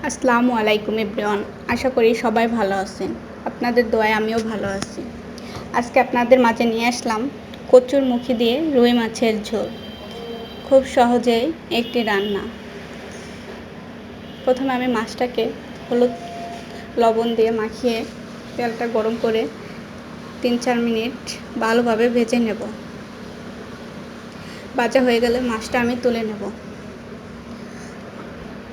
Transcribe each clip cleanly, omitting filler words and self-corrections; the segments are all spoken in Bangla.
আসসালামু আলাইকুম এভরিওয়ান। আশা করি সবাই ভালো আছেন। আপনাদের দোয়ায় আমিও ভালো আছি। আজকে আপনাদের মাঝে নিয়ে আসলাম কচুর মুখি দিয়ে রুই মাছের ঝোল। খুব সহজেই একটি রান্না। প্রথমে আমি মাছটাকে হলুদ লবণ দিয়ে মাখিয়ে তেলটা গরম করে 3-4 মিনিট ভালোভাবে ভেজে নেব। ভাজা হয়ে গেলে মাছটা আমি তুলে নেব।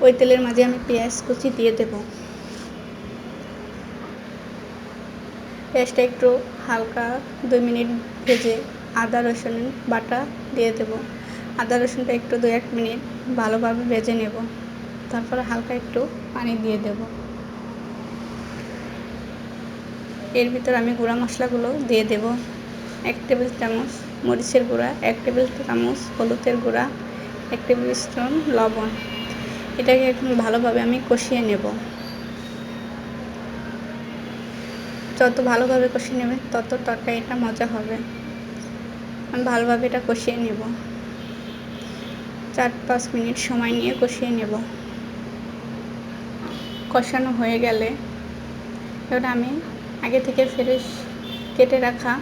ওই তেলের মাঝে আমি পেঁয়াজ কুচি দিয়ে দেব। পেঁয়াজটা একটু হালকা 2 মিনিট ভেজে আদা রসুন বাটা দিয়ে দেব। আদা রসুনটা একটু 2-1 মিনিট ভালোভাবে ভেজে নেব। তারপরে হালকা একটু পানি দিয়ে দেব। এর ভিতর আমি গুঁড়া মশলাগুলো দিয়ে দেব। 1 টেবিল চামচ মরিচের গুঁড়া, 1 টেবিল চামচ হলুদের গুঁড়া, 1 টেবিল স্পুন লবণ। এটাকে এখন ভালোভাবে আমি কষিয়ে নেব। যত ভালোভাবে কষিয়ে নেবে তত তরকারিটা মজা হবে। আমি ভালোভাবে এটা কষিয়ে নেব। 4-5 মিনিট সময় নিয়ে কষিয়ে নেব। কষানো হয়ে গেলে এবার আমি আগে থেকে ফ্রেশ কেটে রাখা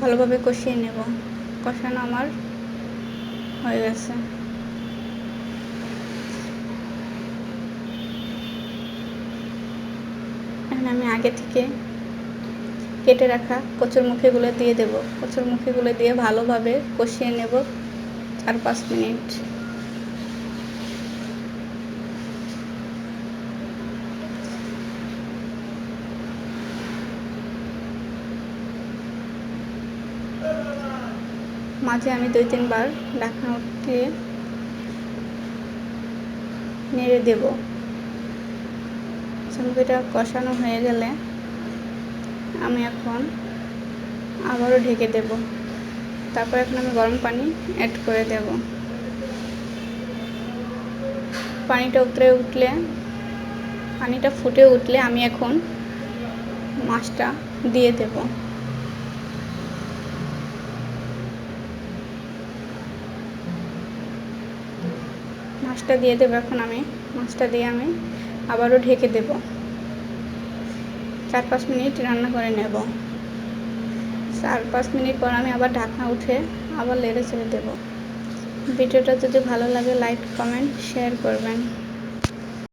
ভালোভাবে কষিয়ে নেব। কষানো আমার হয়ে গেছে। এখন আমি আগে থেকে কেটে রাখা কচুর মুখিগুলো দিয়ে দেব। কচুর মুখিগুলো দিয়ে ভালোভাবে কষিয়ে নেব 4-5 মিনিট। মাঝে আমি 2-3 বার ঢাকনা উঠিয়ে নেড়ে দেব। মুখিটা কষানো হয়ে গেলে আমি এখন আবারও ঢেকে দেব। তারপর এখন আমি গরম পানি অ্যাড করে দেব। পানিটা ফুটে উঠলে আমি এখন মাছটা দিয়ে দেব। মাছটা দিয়ে আমি আবারও ঢেকে দেব। 4-5 মিনিট রান্না করে নেব। 4-5 মিনিট পর আমি আবার ঢাকনা উঠে আবার নেড়ে চেড়ে দেব। ভিডিওটা যদি ভালো লাগে লাইক, কমেন্ট, শেয়ার করবেন।